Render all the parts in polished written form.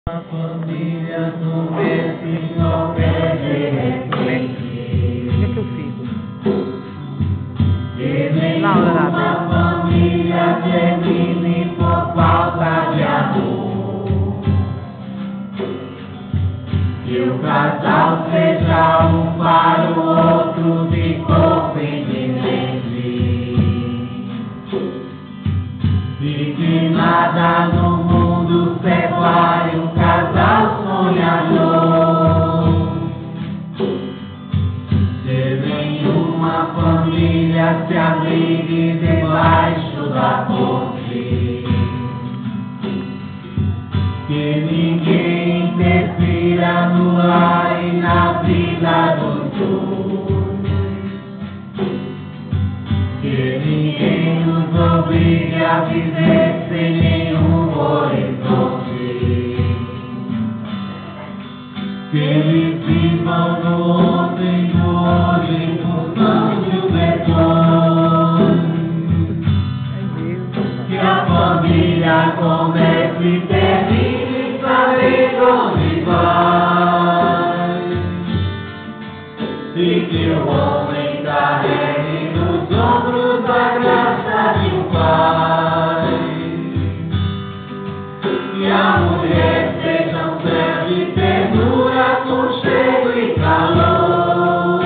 A família do berço só pede repente. O que eu fiz? Que nenhuma família termine por falta de amor. Que o casal seja um para o outro de corpo e de mente. E que nada no mundo separe um casal sonhador. Se nenhuma família se abrigue debaixo da ponte. Que ninguém interfira no lar e na vida dos dois. Que ninguém nos obrigue a viver sem nenhum horizonte. Que eles vivam no ontem, no hoje, em função de um depois. Que a família comece e termine, saber onde vai. E que o homem carregue nos ombros a graça de um pai. Que a mulher seja um céu de ternura, aconchego e calor.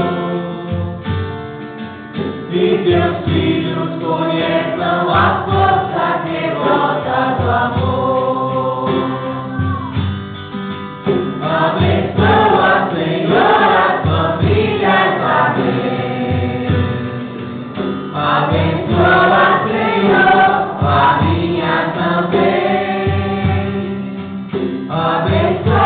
E que os filhos conheçam a força que brota do amor. Abençoa, Senhor, as famílias, amém. Abençoa, Senhor, a minha também. Abençoa.